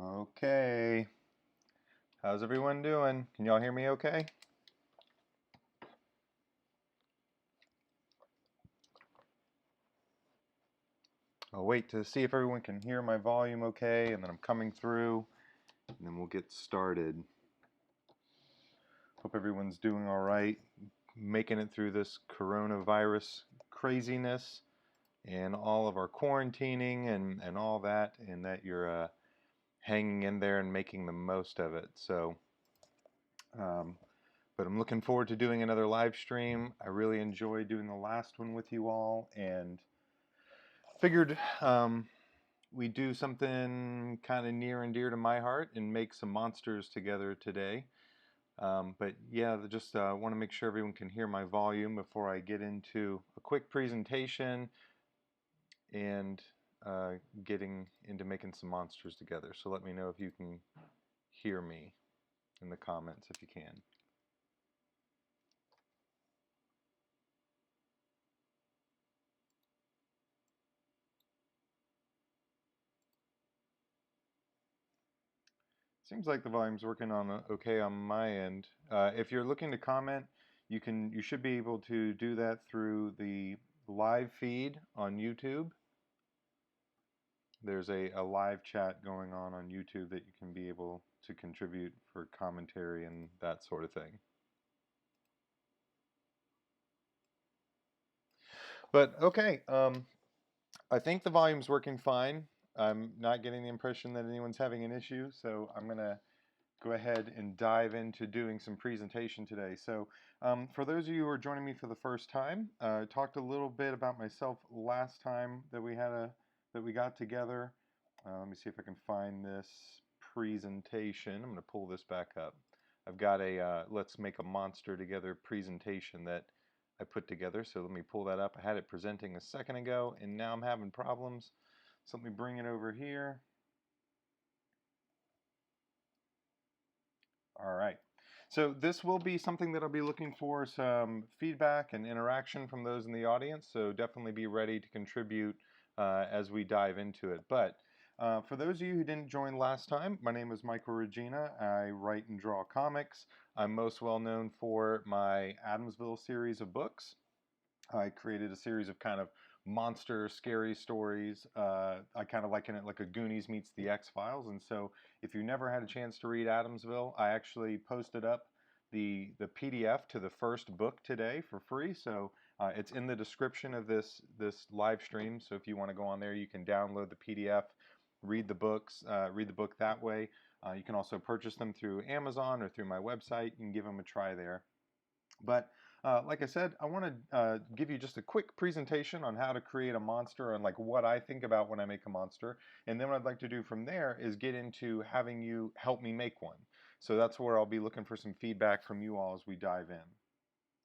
Okay, how's everyone doing? Can y'all hear me okay? I'll wait to see if everyone can hear my volume okay, and then I'm coming through, and then we'll get started. Hope everyone's doing all right, making it through this coronavirus craziness and all of our quarantining and all that, and that you're hanging in there and making the most of it. Um, but I'm looking forward to doing another live stream. I really enjoyed doing the last one with you all, and figured we do something kind of near and dear to my heart and make some monsters together today. But yeah, just want to make sure everyone can hear my volume before I get into a quick presentation and uh, getting into making some monsters together. So let me know if you can hear me in the comments if you can. Seems like the volume's working on okay on my end. If you're looking to comment, you should be able to do that through the live feed on YouTube. There's a live chat going on YouTube that you can be able to contribute for commentary and that sort of thing. But okay, I think the volume's working fine. I'm not getting the impression that anyone's having an issue, so I'm gonna go ahead and dive into doing some presentation today. So for those of you who are joining me for the first time, I talked a little bit about myself last time that we got together. Let me see if I can find this presentation. I'm going to pull this back up. I've got a let's make a monster together presentation that I put together. So let me pull that up. I had it presenting a second ago, and now I'm having problems. So let me bring it over here. All right. So this will be something that I'll be looking for some feedback and interaction from those in the audience. So definitely be ready to contribute as we dive into it. But for those of you who didn't join last time, my name is Michael Regina. I write and draw comics. I'm most well known for my Adamsville series of books. I created a series of kind of monster, scary stories. I kind of liken it like a Goonies meets the X-Files. And so if you never had a chance to read Adamsville, I actually posted up the PDF to the first book today for free. So it's in the description of this live stream. So if you want to go on there, you can download the PDF, read the books, read the book that way. You can also purchase them through Amazon or through my website. You can give them a try there. But like I said, I want to give you just a quick presentation on how to create a monster and like what I think about when I make a monster. And then what I'd like to do from there is get into having you help me make one. So that's where I'll be looking for some feedback from you all as we dive in.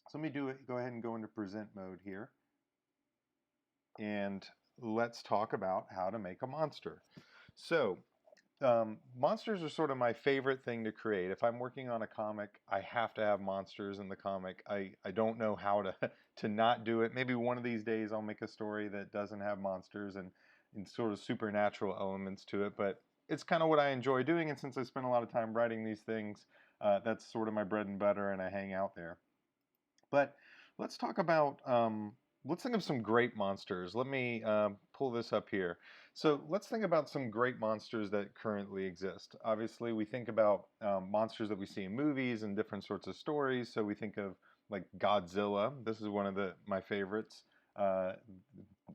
So let me go ahead and go into present mode here. And let's talk about how to make a monster. So monsters are sort of my favorite thing to create. If I'm working on a comic, I have to have monsters in the comic. I don't know how to to not do it. Maybe one of these days I'll make a story that doesn't have monsters and sort of supernatural elements to it, but it's kind of what I enjoy doing, and since I spend a lot of time writing these things, that's sort of my bread and butter, and I hang out there. But let's talk about, let's think of some great monsters. Let me pull this up here. So let's think about some great monsters that currently exist. Obviously, we think about monsters that we see in movies and different sorts of stories. So we think of like Godzilla. This is one of my favorites uh,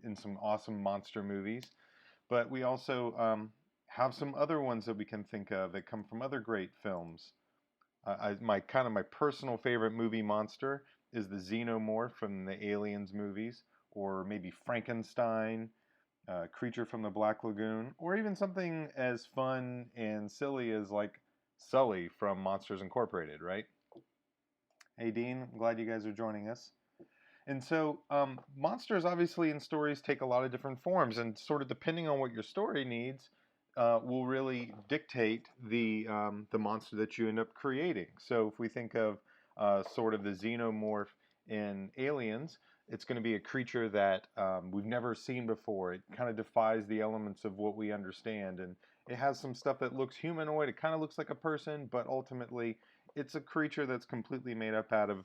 in some awesome monster movies. But we also have some other ones that we can think of that come from other great films. My personal favorite movie monster is the Xenomorph from the Aliens movies, or maybe Frankenstein, Creature from the Black Lagoon, or even something as fun and silly as like Sully from Monsters Incorporated, right? Hey Dean, I'm glad you guys are joining us. And so, monsters obviously in stories take a lot of different forms, and sort of depending on what your story needs, will really dictate the monster that you end up creating. So, if we think of sort of the xenomorph in Aliens, it's going to be a creature that we've never seen before. It kind of defies the elements of what we understand, It has some stuff that looks humanoid. It kind of looks like a person, but ultimately it's a creature that's completely made up out of,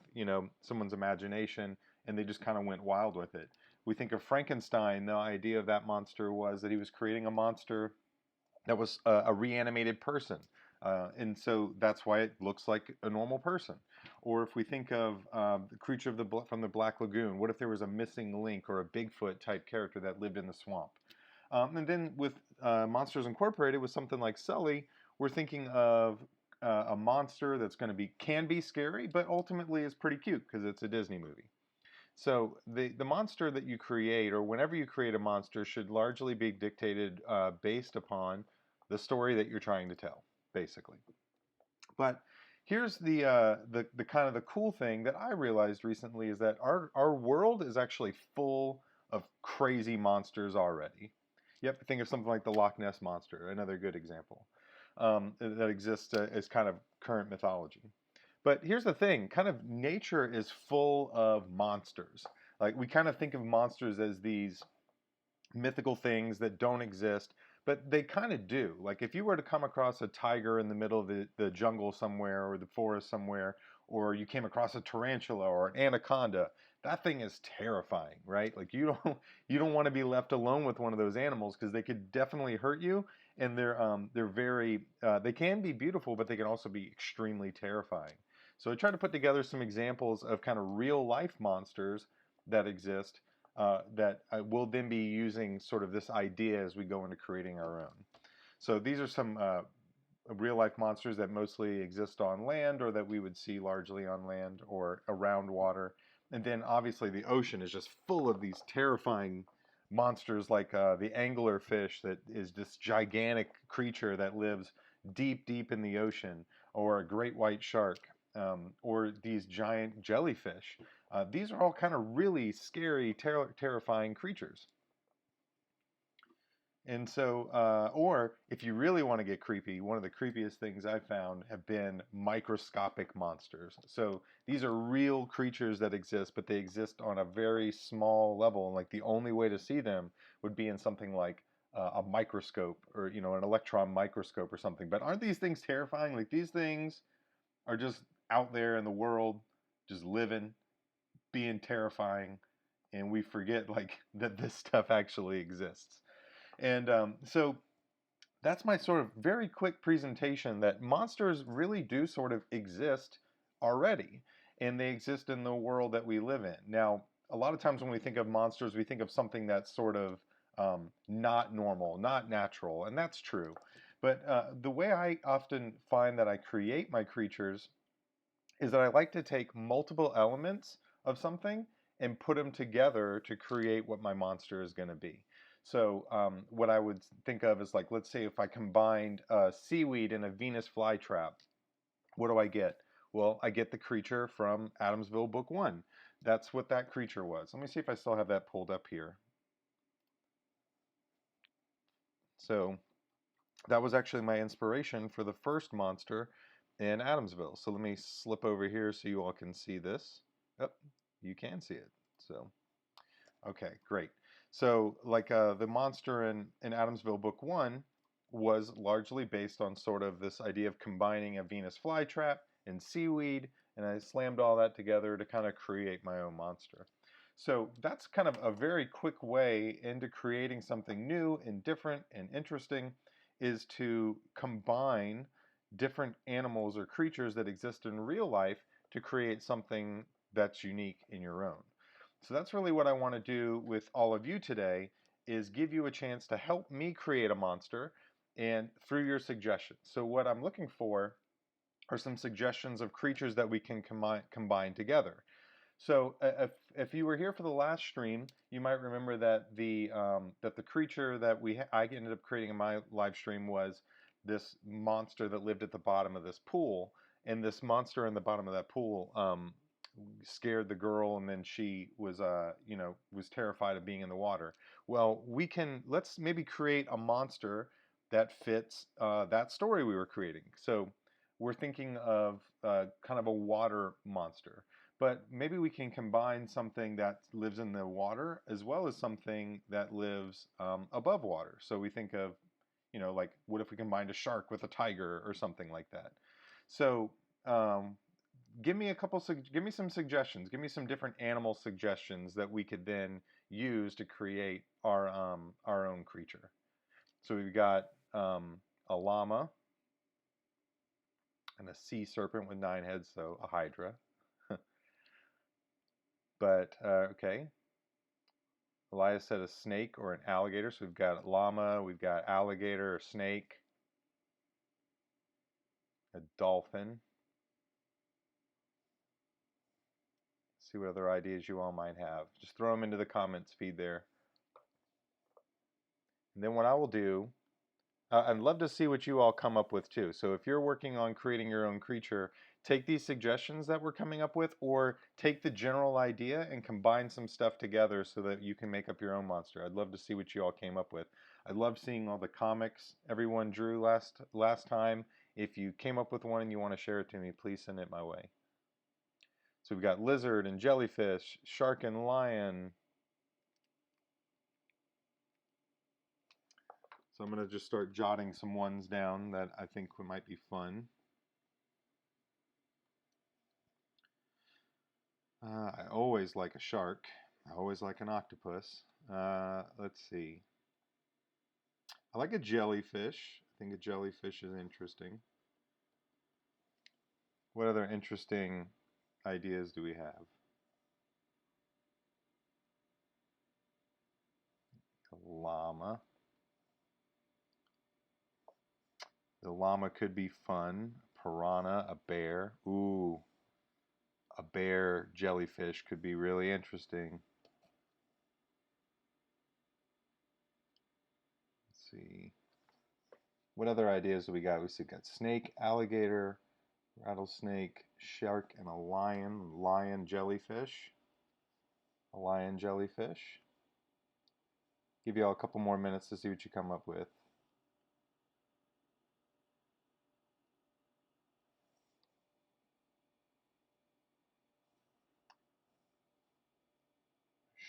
someone's imagination, and they just kind of went wild with it. We think of Frankenstein. The idea of that monster was that he was creating a monster that was a reanimated person. And so that's why it looks like a normal person. Or if we think of the creature from the Black Lagoon, what if there was a missing link or a Bigfoot type character that lived in the swamp? And then with Monsters Incorporated, with something like Sully, we're thinking of a monster that's going to can be scary, but ultimately is pretty cute because it's a Disney movie. So the monster that you create, or whenever you create a monster, should largely be dictated based upon the story that you're trying to tell, basically. But here's the kind of the cool thing that I realized recently is that our world is actually full of crazy monsters already. You have to think of something like the Loch Ness monster, another good example that exists as kind of current mythology. But here's the thing, kind of nature is full of monsters. Like we kind of think of monsters as these mythical things that don't exist, but they kind of do. Like if you were to come across a tiger in the middle of the jungle somewhere or the forest somewhere, or you came across a tarantula or an anaconda, that thing is terrifying, right? Like you don't want to be left alone with one of those animals because they could definitely hurt you, and they're very they can be beautiful, but they can also be extremely terrifying. So I try to put together some examples of kind of real life monsters that exist that we'll then be using sort of this idea as we go into creating our own. So these are some real life monsters that mostly exist on land, or that we would see largely on land or around water. And then obviously the ocean is just full of these terrifying monsters like the anglerfish, that is this gigantic creature that lives deep, deep in the ocean, or a great white shark, or these giant jellyfish. These are all kind of really scary, terrifying creatures. And so, or if you really want to get creepy, one of the creepiest things I've found have been microscopic monsters. So these are real creatures that exist, but they exist on a very small level. And like the only way to see them would be in something like a microscope, or an electron microscope or something. But aren't these things terrifying? Like these things are just out there in the world, just living, being terrifying, and we forget like that this stuff actually exists. And so that's my sort of very quick presentation that monsters really do sort of exist already, and they exist in the world that we live in. Now, a lot of times when we think of monsters, we think of something that's sort of not normal, not natural, and that's true. But the way I often find that I create my creatures is that I like to take multiple elements of something and put them together to create what my monster is going to be. So what I would think of is like, let's say if I combined seaweed and a Venus flytrap, what do I get? Well, I get the creature from Adamsville Book 1. That's what that creature was. Let me see if I still have that pulled up here. So that was actually my inspiration for the first monster in Adamsville. So let me slip over here so you all can see this. Oh, you can see it. So, okay, great. So like the monster in Adamsville Book 1 was largely based on sort of this idea of combining a Venus flytrap and seaweed, and I slammed all that together to kind of create my own monster. So that's kind of a very quick way into creating something new and different and interesting, is to combine different animals or creatures that exist in real life to create something that's unique in your own. So that's really what I want to do with all of you today, is give you a chance to help me create a monster and through your suggestions. So what I'm looking for are some suggestions of creatures that we can combine together. So if you were here for the last stream, you might remember that the creature that I ended up creating in my live stream was this monster that lived at the bottom of this pool, and this monster in the bottom of that pool scared the girl, and then she was was terrified of being in the water. Well, let's maybe create a monster that fits that story we were creating. So we're thinking of kind of a water monster. But maybe we can combine something that lives in the water as well as something that lives above water. So we think of, You know, like what if we combined a shark with a tiger or something like that? So give me give me some suggestions. Give me some different animal suggestions that we could then use to create our own creature. So we've got a llama and a sea serpent with 9 heads, so a hydra. But okay, Elias said a snake or an alligator. So we've got llama, we've got alligator, or snake, a dolphin. See what other ideas you all might have. Just throw them into the comments feed there. And then what I will do, I'd love to see what you all come up with too. So if you're working on creating your own creature, take these suggestions that we're coming up with, or take the general idea and combine some stuff together so that you can make up your own monster. I'd love to see what you all came up with. I love seeing all the comics everyone drew last time. If you came up with one and you want to share it to me, please send it my way. So we've got lizard and jellyfish, shark and lion. So I'm going to just start jotting some ones down that I think might be fun. I always like a shark. I always like an octopus. Let's see. I like a jellyfish. I think a jellyfish is interesting. What other interesting ideas do we have? A llama. The llama could be fun. Piranha, a bear. Ooh, a bear jellyfish could be really interesting. Let's see. What other ideas do we got? We got snake, alligator, rattlesnake, shark, and a lion. Lion jellyfish. A lion jellyfish. Give you all a couple more minutes to see what you come up with.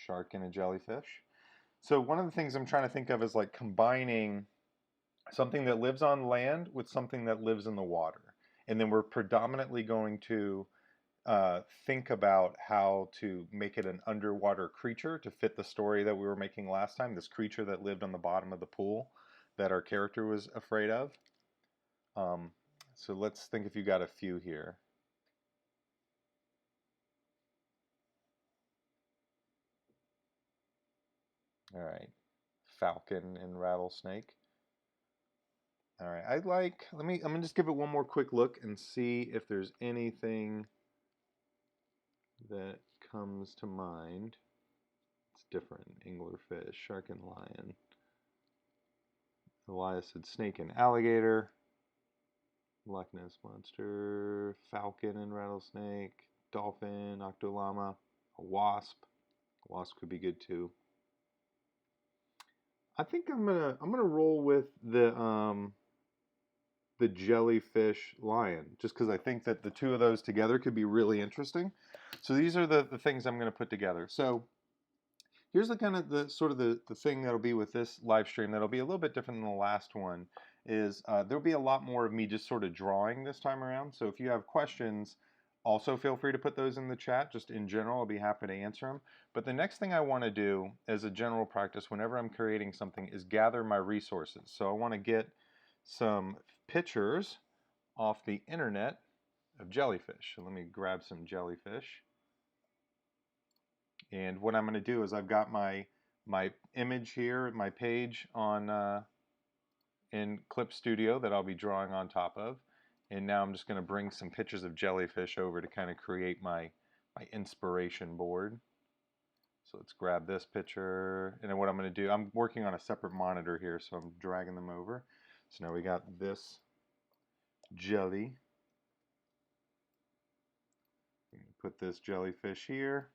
Shark and a jellyfish. So one of the things I'm trying to think of is like combining something that lives on land with something that lives in the water. And then we're predominantly going to think about how to make it an underwater creature to fit the story that we were making last time, this creature that lived on the bottom of the pool that our character was afraid of. So let's think if you got a few here. All right, falcon and rattlesnake. All right, I'm gonna just give it one more quick look and see if there's anything that comes to mind. It's different. Anglerfish, shark and lion. Elias said snake and alligator. Loch Ness monster, falcon and rattlesnake, dolphin, octolama, a wasp. A wasp could be good too. I think I'm gonna roll with the jellyfish lion, just because I think that the two of those together could be really interesting. So these are the things I'm going to put together. So here's the kind of the thing that'll be with this live stream that'll be a little bit different than the last one is there'll be a lot more of me just sort of drawing this time around. So if you have questions, also feel free to put those in the chat. Just in general, I'll be happy to answer them. But the next thing I want to do as a general practice whenever I'm creating something is gather my resources. So I want to get some pictures off the internet of jellyfish. So let me grab some jellyfish. And what I'm going to do is I've got my image here, my page on in Clip Studio that I'll be drawing on top of. And now I'm just going to bring some pictures of jellyfish over to kind of create my inspiration board. So let's grab this picture. And then what I'm going to do, I'm working on a separate monitor here, so I'm dragging them over. So now we got this jelly. Put this jellyfish here.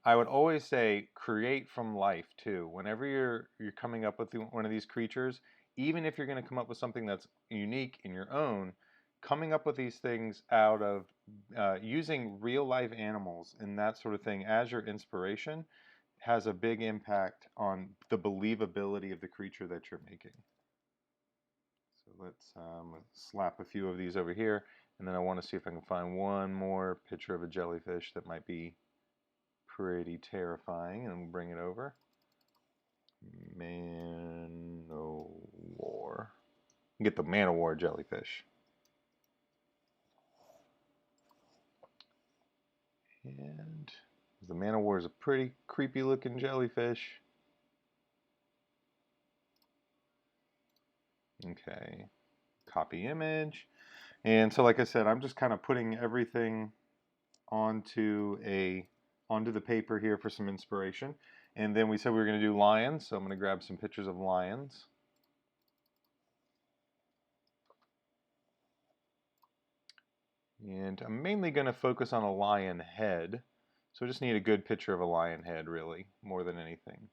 I would always say create from life too. Whenever you're coming up with one of these creatures, even if you're going to come up with something that's unique in your own, coming up with these things out of using real life animals and that sort of thing as your inspiration has a big impact on the believability of the creature that you're making. So let's slap a few of these over here, and then I want to see if I can find one more picture of a jellyfish that might be pretty terrifying, and we'll bring it over. Man-o-war. Get the man-o-war jellyfish. And the man-o-war is a pretty creepy looking jellyfish. Okay, copy image. And so like I said, I'm just kind of putting everything onto the paper here for some inspiration. And then we said we were going to do lions, so I'm going to grab some pictures of lions. And I'm mainly going to focus on a lion head. So I just need a good picture of a lion head, really, more than anything.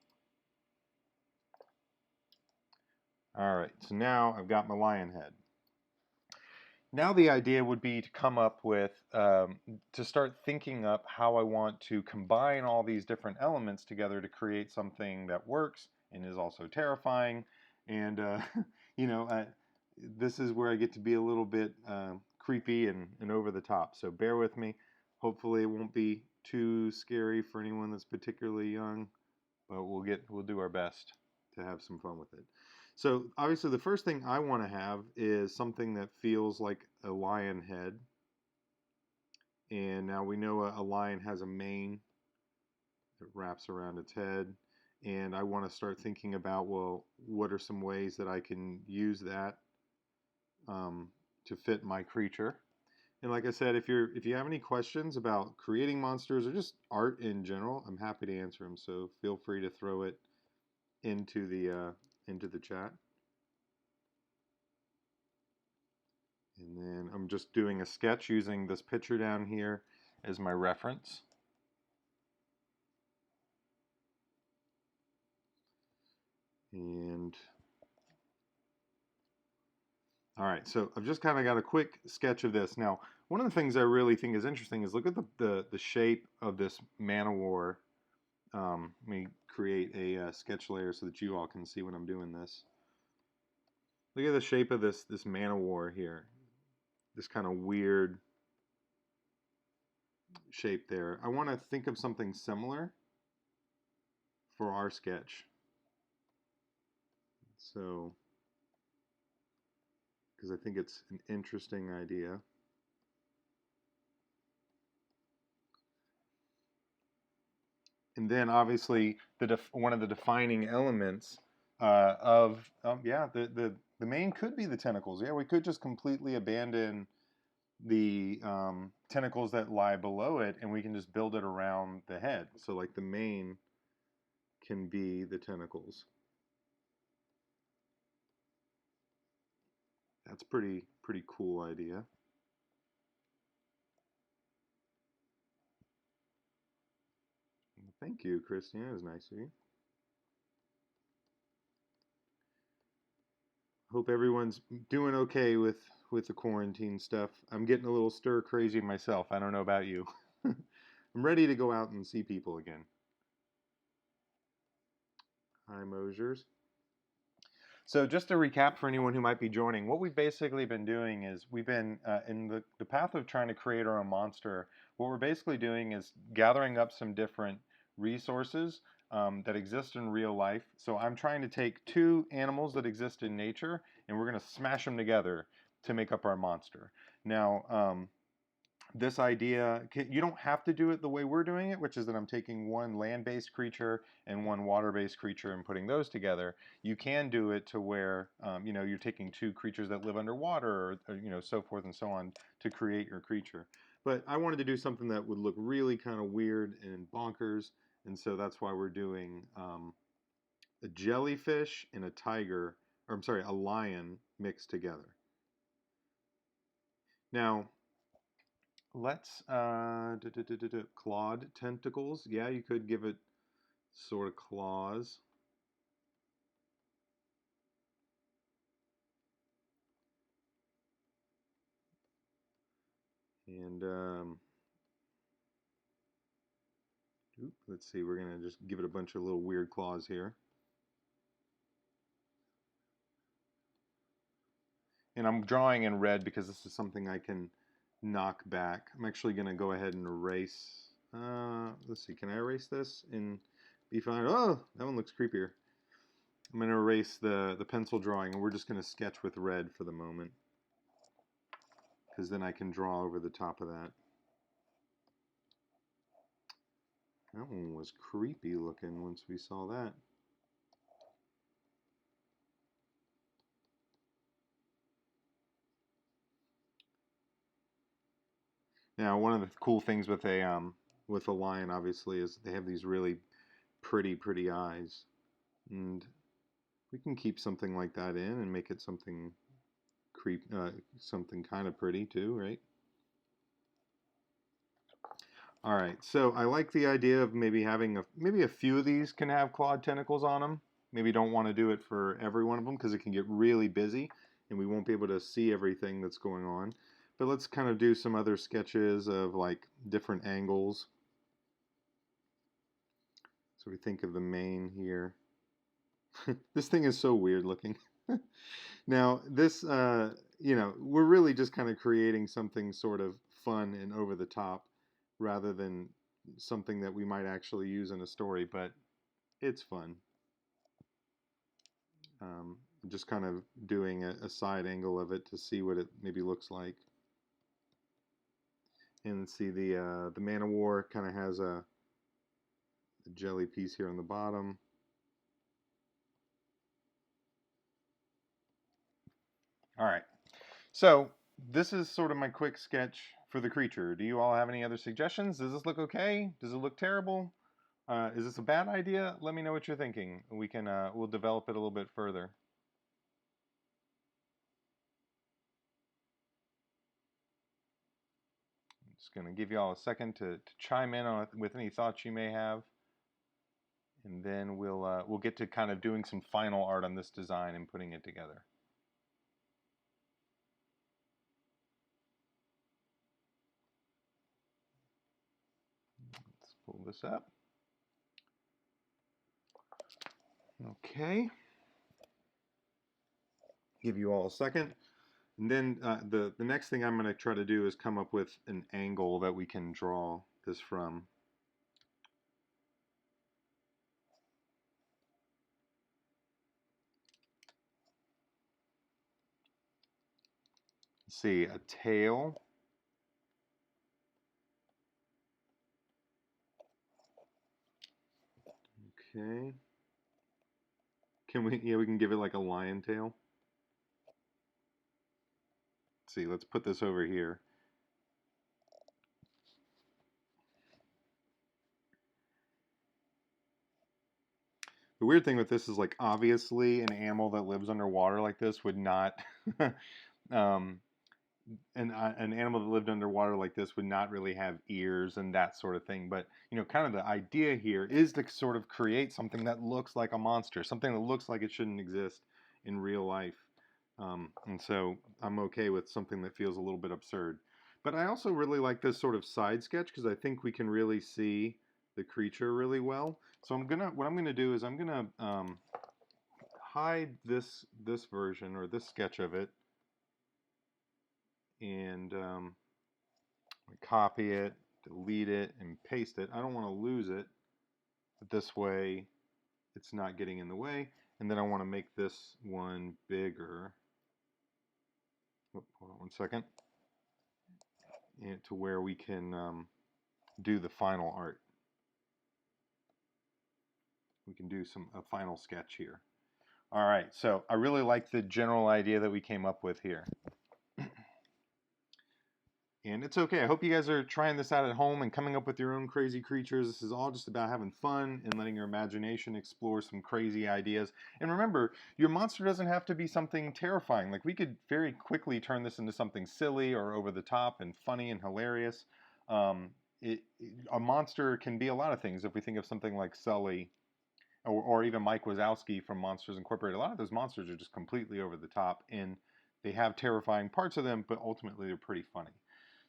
All right, so now I've got my lion head. Now the idea would be to come up with, to start thinking up how I want to combine all these different elements together to create something that works and is also terrifying. And, you know, this is where I get to be a little bit creepy and over the top. So bear with me. Hopefully it won't be too scary for anyone that's particularly young, but we'll do our best to have some fun with it. So obviously the first thing I want to have is something that feels like a lion head. And now we know a lion has a mane that wraps around its head. And I want to start thinking about, well, what are some ways that I can use that to fit my creature? And like I said, if you have any questions about creating monsters or just art in general, I'm happy to answer them. So feel free to throw it into the chat. And then I'm just doing a sketch using this picture down here as my reference. And all right, so I've just kind of got a quick sketch of this. Now, one of the things I really think is interesting is look at the shape of this man-o-war. Let me create a sketch layer so that you all can see when I'm doing this. Look at the shape of this man-o-war here. This kind of weird shape there. I want to think of something similar for our sketch. So, because I think it's an interesting idea. And then obviously one of the defining elements the mane could be the tentacles. Yeah, we could just completely abandon the tentacles that lie below it, and we can just build it around the head. So like the mane can be the tentacles. That's pretty cool idea. Thank you, Christina. It was nice of you. Hope everyone's doing okay with the quarantine stuff. I'm getting a little stir crazy myself. I don't know about you. I'm ready to go out and see people again. Hi, Mosers. So just to recap for anyone who might be joining, what we've basically been doing is we've been in the path of trying to create our own monster. What we're basically doing is gathering up some different resources that exist in real life. So I'm trying to take two animals that exist in nature, and we're going to smash them together to make up our monster. Now, this idea, you don't have to do it the way we're doing it, which is that I'm taking one land-based creature and one water-based creature and putting those together. You can do it to where, you know, you're taking two creatures that live underwater or, you know, so forth and so on to create your creature. But I wanted to do something that would look really kind of weird and bonkers, and so that's why we're doing a jellyfish and a tiger, or I'm sorry, a lion mixed together. Now, let's clawed tentacles. Yeah, you could give it sort of claws. And Oop, let's see, we're going to just give it a bunch of little weird claws here. And I'm drawing in red because this is something I can knock back. I'm actually going to go ahead and erase. Let's see, can I erase this in B5? Oh, that one looks creepier. I'm going to erase the pencil drawing, and we're just going to sketch with red for the moment, because then I can draw over the top of that. That one was creepy looking once we saw that. Now, one of the cool things with a lion, obviously, is they have these really pretty eyes, and we can keep something like that in and make it something something kind of pretty too, right? All right, so I like the idea of maybe having maybe a few of these can have clawed tentacles on them. Maybe don't want to do it for every one of them because it can get really busy and we won't be able to see everything that's going on. But let's kind of do some other sketches of like different angles. So we think of the mane here. This thing is so weird looking. Now this, you know, we're really just kind of creating something sort of fun and over the top rather than something that we might actually use in a story, but it's fun. Just kind of doing a side angle of it to see what it maybe looks like. And see the Man of War kind of has a jelly piece here on the bottom. All right, so this is sort of my quick sketch for the creature. Do you all have any other suggestions? Does this look okay? Does it look terrible? Is this a bad idea? Let me know what you're thinking. We can we'll develop it a little bit further. I'm just going to give you all a second to chime in on with any thoughts you may have, and then we'll get to kind of doing some final art on this design and putting it together. Let's pull this up. Okay. Give you all a second. And then the next thing I'm going to try to do is come up with an angle that we can draw this from. Let's see, a tail. Okay. Can we, yeah, we can give it like a lion tail. Let's see, let's put this over here. The weird thing with this is like obviously an animal that lives underwater like this would not an animal that lived underwater like this would not really have ears and that sort of thing. But you know, kind of the idea here is to sort of create something that looks like a monster, something that looks like it shouldn't exist in real life. And so I'm okay with something that feels a little bit absurd. But I also really like this sort of side sketch because I think we can really see the creature really well. So what I'm gonna do is I'm gonna hide this version or this sketch of it, and copy it, delete it, and paste it. I don't want to lose it, but this way it's not getting in the way. And then I want to make this one bigger. Oh, hold on one second. And to where we can do the final art. We can do a final sketch here. All right, so I really like the general idea that we came up with here. And it's okay. I hope you guys are trying this out at home and coming up with your own crazy creatures. This is all just about having fun and letting your imagination explore some crazy ideas. And remember, your monster doesn't have to be something terrifying. Like, we could very quickly turn this into something silly or over the top and funny and hilarious. A monster can be a lot of things. If we think of something like Sully or even Mike Wazowski from Monsters Incorporated, a lot of those monsters are just completely over the top and they have terrifying parts of them, but ultimately they're pretty funny.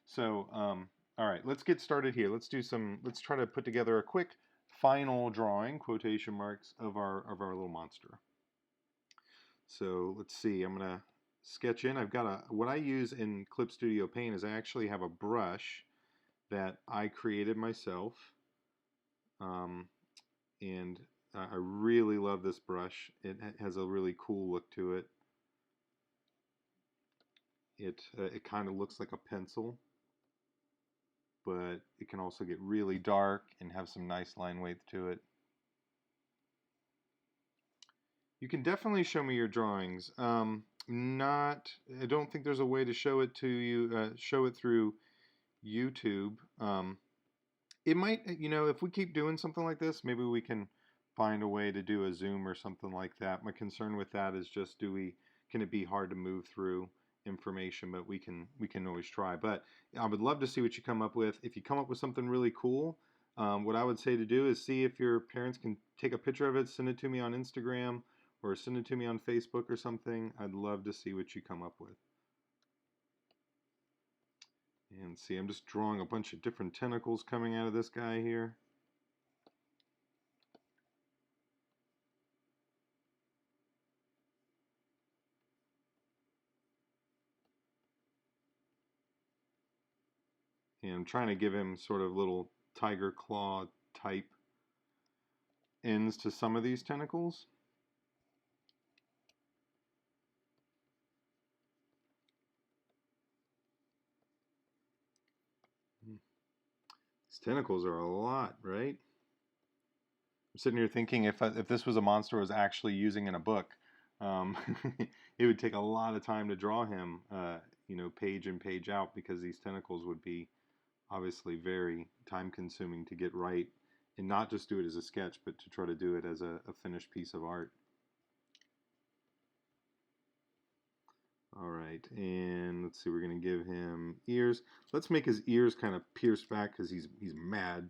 So, all right, let's get started here. Let's try to put together a quick final drawing, quotation marks, of our little monster. So let's see, I'm gonna sketch in. I've got what I use in Clip Studio Paint is I actually have a brush that I created myself. And I really love this brush. It has a really cool look to it. It kind of looks like a pencil, but it can also get really dark and have some nice line weight to it. You can definitely show me your drawings. I don't think there's a way to show it to you, show it through YouTube. It might, if we keep doing something like this, maybe we can find a way to do a Zoom or something like that. My concern with that is just can it be hard to move through information, but we can always try. But I would love to see what you come up with. If you come up with something really cool, what I would say to do is see if your parents can take a picture of it, send it to me on Instagram, or send it to me on Facebook or something. I'd love to see what you come up with. And see, I'm just drawing a bunch of different tentacles coming out of this guy here. And I'm trying to give him sort of little tiger claw type ends to some of these tentacles. These tentacles are a lot, right? I'm sitting here thinking if this was a monster I was actually using in a book, it would take a lot of time to draw him, page in, page out, because these tentacles would be obviously very time consuming to get right, and not just do it as a sketch, but to try to do it as a finished piece of art. All right, and let's see, we're going to give him ears. Let's make his ears kind of pierce back because he's mad.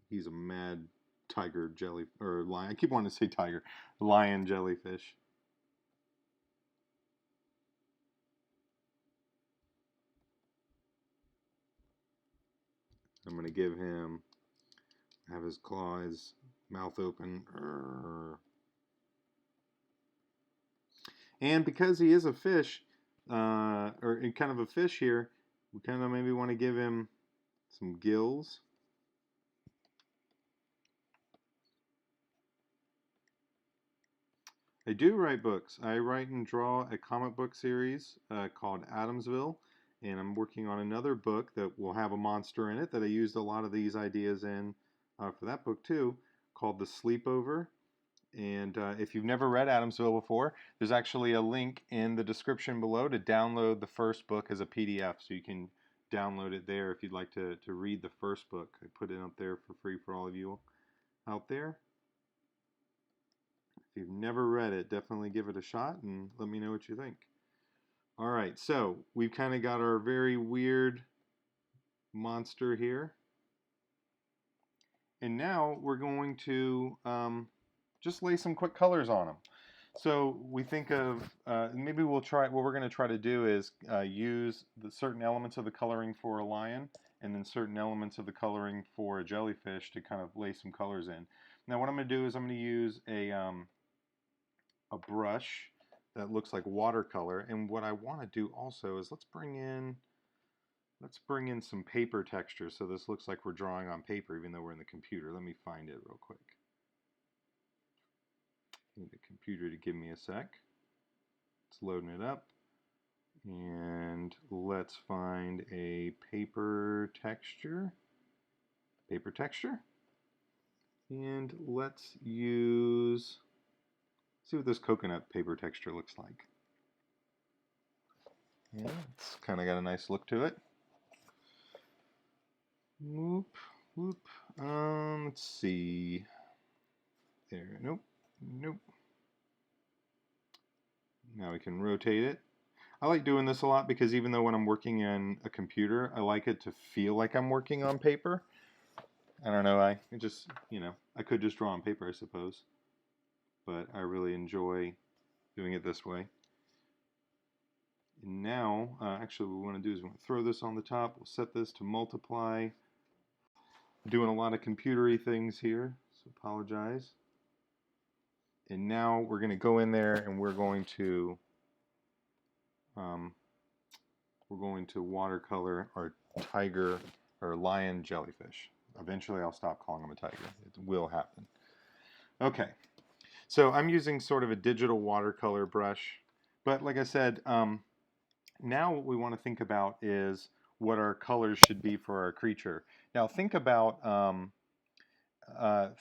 He's a mad tiger jelly, or lion. I keep wanting to say tiger. Lion jellyfish. I'm going to give him, have his claws, mouth open. And because he is a fish, or kind of a fish here, we kind of maybe want to give him some gills. I do write books. I write and draw a comic book series called Adamsville, and I'm working on another book that will have a monster in it that I used a lot of these ideas in for that book too, called The Sleepover. And if you've never read Adamsville before, there's actually a link in the description below to download the first book as a PDF, so you can download it there if you'd like to read the first book. I put it up there for free for all of you out there. If you've never read it, definitely give it a shot and let me know what you think. All right, so we've kind of got our very weird monster here. And now we're going to just lay some quick colors on them. So we think of, maybe we'll try, what we're going to try to do is use the certain elements of the coloring for a lion and then certain elements of the coloring for a jellyfish to kind of lay some colors in. Now what I'm going to do is I'm going to use a brush that looks like watercolor, and what I want to do also is let's bring in some paper texture so this looks like we're drawing on paper even though we're in the computer. Let me find it real quick. I need the computer to give me a sec. It's loading it up, and let's find a paper texture, and let's see what this coconut paper texture looks like. Yeah, it's kind of got a nice look to it. Whoop, whoop. Let's see. There, nope. Now we can rotate it. I like doing this a lot because even though when I'm working in a computer, I like it to feel like I'm working on paper. I don't know, I just, I could just draw on paper, I suppose. But I really enjoy doing it this way. And now, actually what we want to do is we want to throw this on the top. We'll set this to multiply. I'm doing a lot of computery things here, So apologize. And now we're going to go in there and we're going to watercolor our tiger or lion jellyfish. Eventually I'll stop calling him a tiger. It will happen. Okay, so I'm using sort of a digital watercolor brush, but like I said, now what we want to think about is what our colors should be for our creature. Now think about I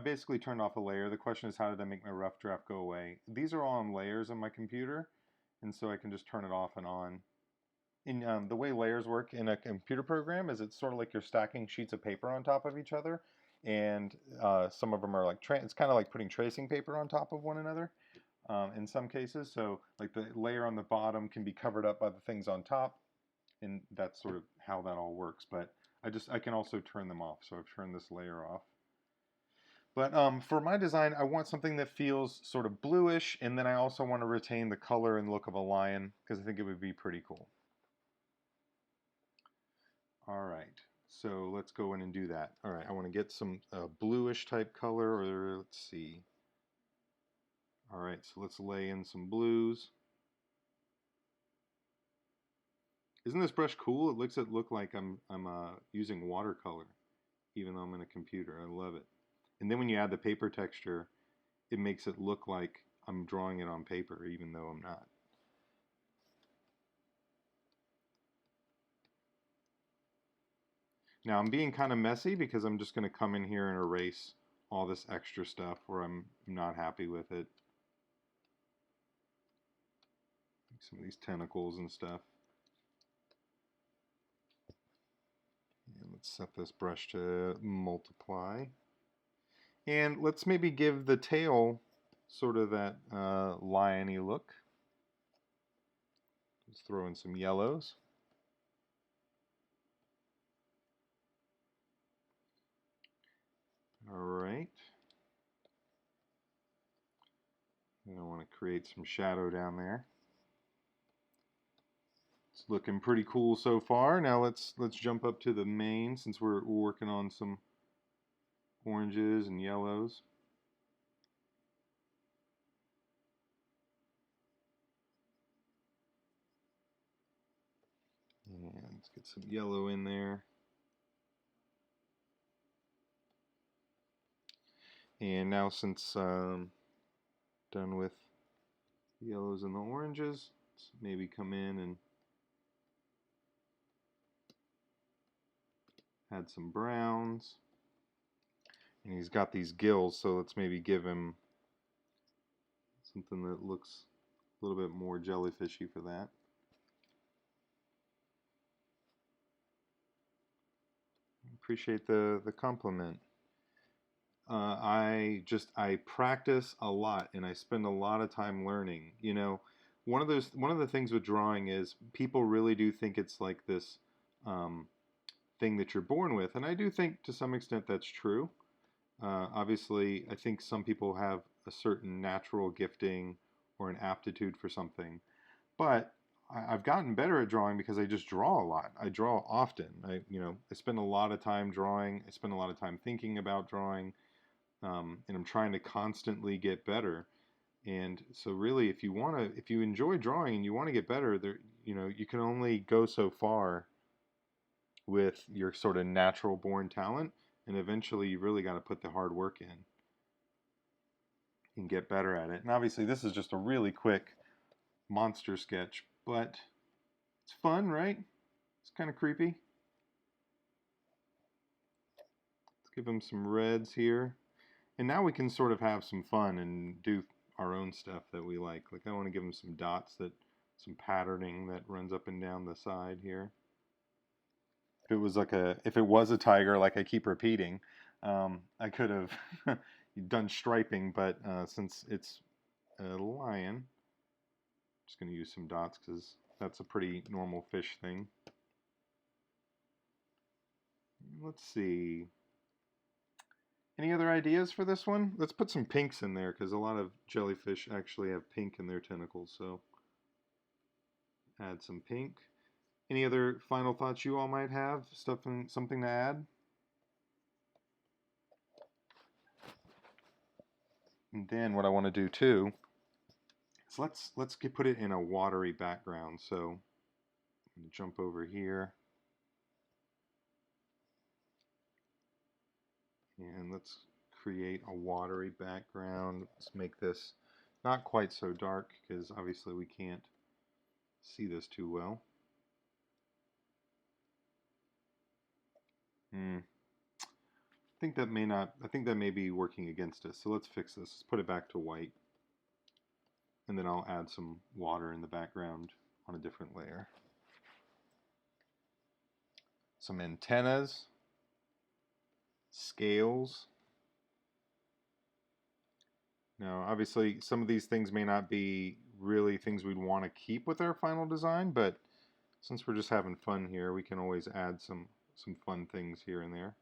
basically turned off a layer. The question is, how did I make my rough draft go away? These are all on layers on my computer, and so I can just turn it off and on. In the way layers work in a computer program is it's sort of like you're stacking sheets of paper on top of each other, and some of them are like it's kind of like putting tracing paper on top of one another in some cases. So like the layer on the bottom can be covered up by the things on top, and that's sort of how that all works. But I can also turn them off. So I've turned this layer off. But for my design, I want something that feels sort of bluish, and then I also want to retain the color and look of a lion because I think it would be pretty cool. All right, so let's go in and do that. All right, I want to get some bluish type color, or let's see. All right, so let's lay in some blues. Isn't this brush cool? It look like I'm using watercolor, even though I'm in a computer. I love it. And then when you add the paper texture, it makes it look like I'm drawing it on paper, even though I'm not. Now I'm being kind of messy because I'm just going to come in here and erase all this extra stuff where I'm not happy with it. Like some of these tentacles and stuff. And let's set this brush to multiply. And let's maybe give the tail sort of that lion-y look. Let's throw in some yellows. All right. And I want to create some shadow down there. It's looking pretty cool so far. Now let's jump up to the main since we're working on some oranges and yellows. And let's get some yellow in there. And now since done with the yellows and the oranges, let's maybe come in and add some browns. And he's got these gills, so let's maybe give him something that looks a little bit more jellyfishy for that. Appreciate the compliment. I practice a lot and I spend a lot of time learning. You know, one of the things with drawing is people really do think it's like this thing that you're born with, and I do think to some extent that's true. Obviously, I think some people have a certain natural gifting or an aptitude for something, but I've gotten better at drawing because I just draw a lot. I draw often. I spend a lot of time drawing. I spend a lot of time thinking about drawing. And I'm trying to constantly get better. And so really, if you enjoy drawing and you want to get better, you can only go so far with your sort of natural born talent, and eventually you really got to put the hard work in and get better at it. And obviously this is just a really quick monster sketch, but it's fun, right? It's kind of creepy. Let's give him some reds here. And now we can sort of have some fun and do our own stuff that we like. Like I want to give him some dots, some patterning that runs up and down the side here. If it was a tiger, like I keep repeating, I could have done striping, but since it's a lion, I'm just going to use some dots because that's a pretty normal fish thing. Let's see. Any other ideas for this one? Let's put some pinks in there because a lot of jellyfish actually have pink in their tentacles, so add some pink. Any other final thoughts you all might have? Something to add? And then what I want to do too is put it in a watery background. So I'm going to jump over here and let's create a watery background. Let's make this not quite so dark because obviously we can't see this too well. I think that may be working against us. So let's fix this. Let's put it back to white. And then I'll add some water in the background on a different layer. Some antennas, scales. Now, obviously, some of these things may not be really things we'd want to keep with our final design, but since we're just having fun here, we can always add some fun things here and there.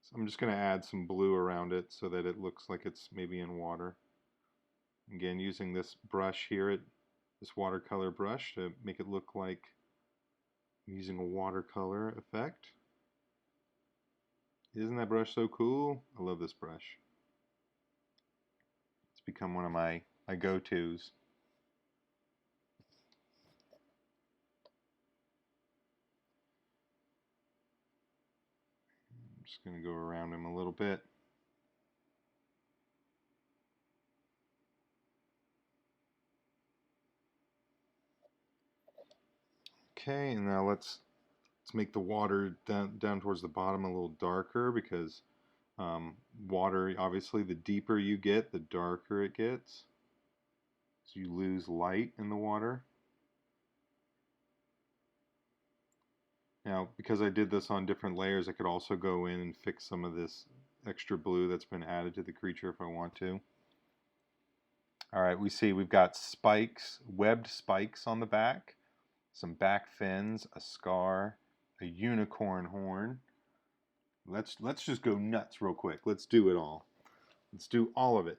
So I'm just going to add some blue around it so that it looks like it's maybe in water. Again, using this brush here, this watercolor brush, to make it look like I'm using a watercolor effect. Isn't that brush so cool? I love this brush. It's become one of my go-tos. I'm just going to go around him a little bit. Okay, and now let's make the water down towards the bottom a little darker, because water, obviously, the deeper you get, the darker it gets. So you lose light in the water. Now, because I did this on different layers, I could also go in and fix some of this extra blue that's been added to the creature if I want to. Alright, we see we've got spikes, webbed spikes on the back, some back fins, a scar, a unicorn horn. Let's just go nuts real quick. Let's do it all. Let's do all of it.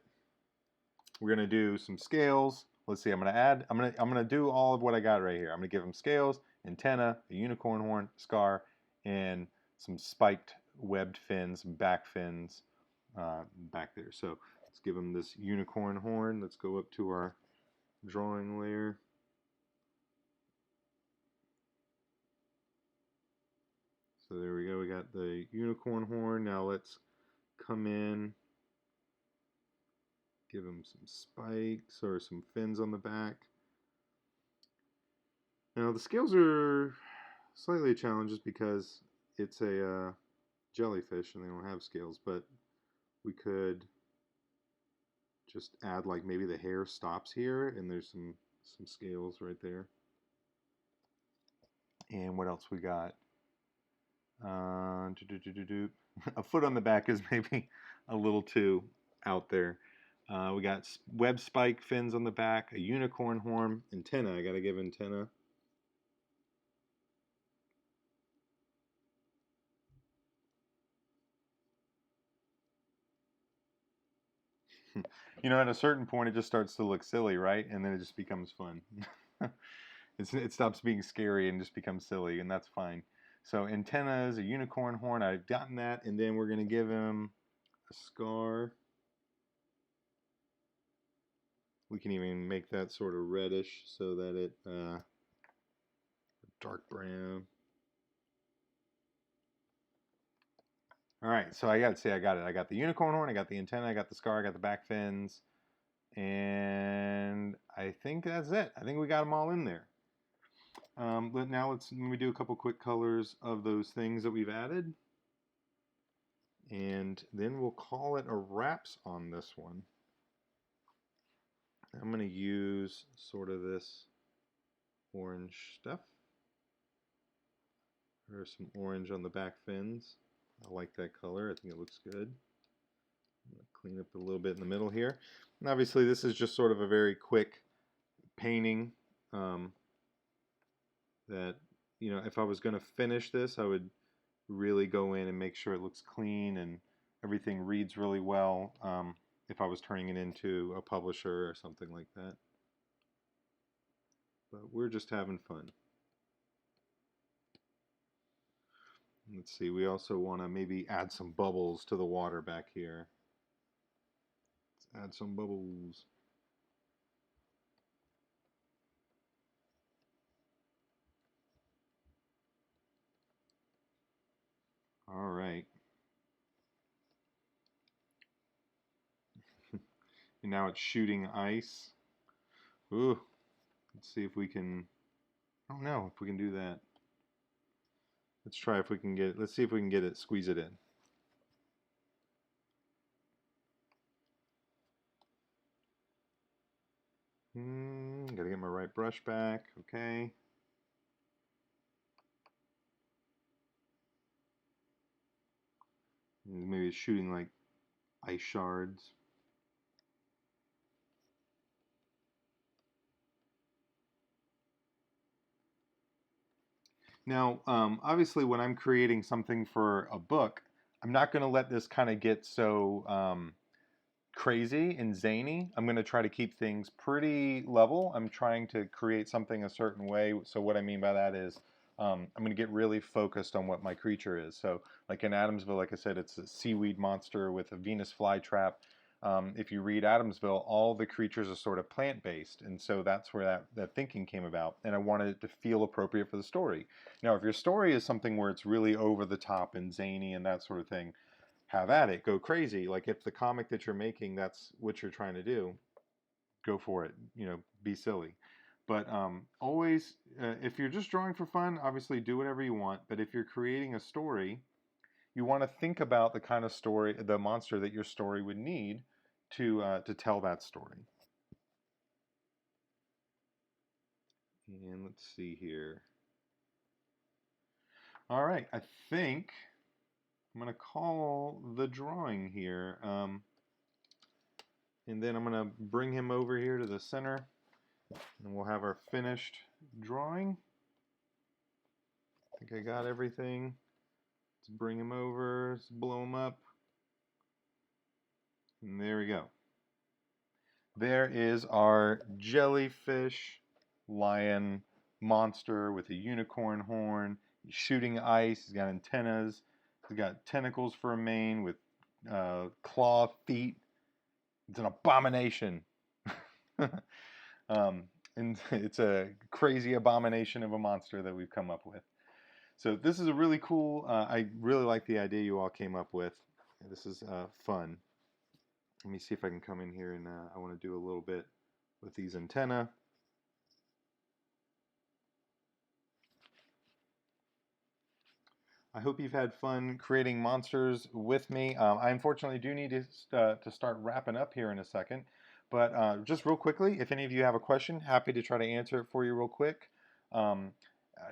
We're gonna do some scales. Let's see. I'm gonna do all of what I got right here. I'm gonna give them scales, antenna, a unicorn horn, scar, and some spiked webbed fins, back fins back there. So let's give them this unicorn horn. Let's go up to our drawing layer. So there we go. We got the unicorn horn. Now let's come in, give him some spikes or some fins on the back. Now the scales are slightly a challenge just because it's a jellyfish and they don't have scales, but we could just add, like, maybe the hair stops here and there's some scales right there. And what else we got? A foot on the back is maybe a little too out there. We got web spike fins on the back, a unicorn horn, antenna. I gotta give antenna. You know, at a certain point, it just starts to look silly, right? And then it just becomes fun. It stops being scary and just becomes silly, and that's fine. So antennas, a unicorn horn, I've gotten that, and then we're going to give him a scar. We can even make that sort of reddish so that it, dark brown. All right, so I got it. I got the unicorn horn, I got the antenna, I got the scar, I got the back fins, and I think that's it. I think we got them all in there. But now let me do a couple quick colors of those things that we've added, and then we'll call it a wraps on this one. I'm going to use sort of this orange stuff. There's some orange on the back fins. I like that color. I think it looks good. I'm going to clean up a little bit in the middle here. And obviously this is just sort of a very quick painting that, you know, if I was going to finish this, I would really go in and make sure it looks clean and everything reads really well if I was turning it into a publisher or something like that. But we're just having fun. Let's see, we also want to maybe add some bubbles to the water back here. Add some bubbles. All right. And now it's shooting ice. Ooh, let's see if we can, I don't know if we can do that. Let's try if we can get, let's see if we can get it, squeeze it in. Gotta get my right brush back, okay. Maybe it's shooting like ice shards. Now, obviously when I'm creating something for a book, I'm not gonna let this kind of get so crazy and zany. I'm going to try to keep things pretty level. I'm trying to create something a certain way. So what I mean by that is I'm going to get really focused on what my creature is. So like in Adamsville, like I said, it's a seaweed monster with a Venus flytrap. If you read Adamsville, all the creatures are sort of plant-based, and so that's where that thinking came about. And I wanted it to feel appropriate for the story. Now, if your story is something where it's really over the top and zany and that sort of thing, have at it, go crazy. Like if the comic that you're making, that's what you're trying to do, go for it. You know, be silly. But always, if you're just drawing for fun, obviously do whatever you want. But if you're creating a story, you want to think about the kind of story, the monster that your story would need to tell that story. And let's see here. All right, I think I'm gonna call the drawing here. And then I'm going to bring him over here to the center, and we'll have our finished drawing. I think I got everything. Let's bring him over, let's blow him up. And there we go. There is our jellyfish lion monster with a unicorn horn. He's shooting ice. He's got antennas. He's got tentacles for a mane with claw feet. It's an abomination. And it's a crazy abomination of a monster that we've come up with. So this is a really cool, I really like the idea you all came up with. This is fun. Let me see if I can come in here and I want to do a little bit with these antennae. I hope you've had fun creating monsters with me. I unfortunately do need to start wrapping up here in a second. But just real quickly, if any of you have a question, happy to try to answer it for you real quick. Um,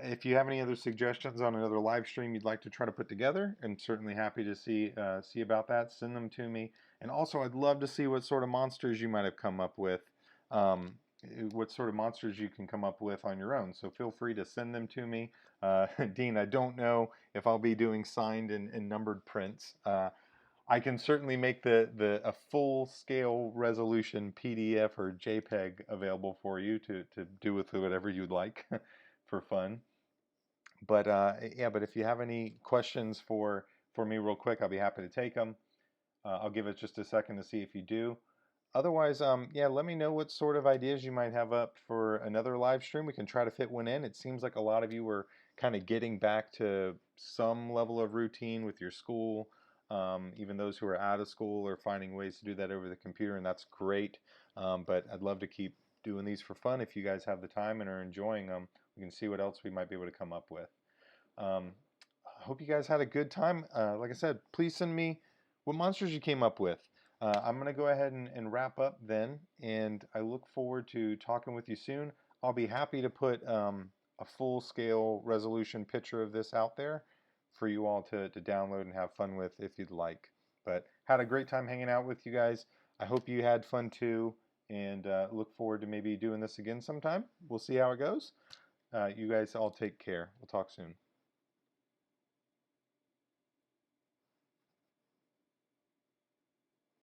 if you have any other suggestions on another live stream you'd like to try to put together, and certainly happy to see about that, send them to me. And also, I'd love to see what sort of monsters you might have come up with. Um, what sort of monsters you can come up with on your own. So feel free to send them to me. Dean, I don't know if I'll be doing signed and numbered prints. I can certainly make a full scale resolution PDF or JPEG available for you to do with whatever you'd like for fun. But yeah, but if you have any questions for me real quick, I'll be happy to take them. I'll give it just a second to see if you do. Otherwise, yeah, let me know what sort of ideas you might have up for another live stream. We can try to fit one in. It seems like a lot of you were kind of getting back to some level of routine with your school. Even those who are out of school are finding ways to do that over the computer, and that's great. But I'd love to keep doing these for fun. If you guys have the time and are enjoying them, we can see what else we might be able to come up with. I hope you guys had a good time. Like I said, please send me what monsters you came up with. I'm going to go ahead and wrap up then, and I look forward to talking with you soon. I'll be happy to put a full-scale resolution picture of this out there for you all to download and have fun with if you'd like. But had a great time hanging out with you guys. I hope you had fun too, and look forward to maybe doing this again sometime. We'll see how it goes. You guys all take care. We'll talk soon.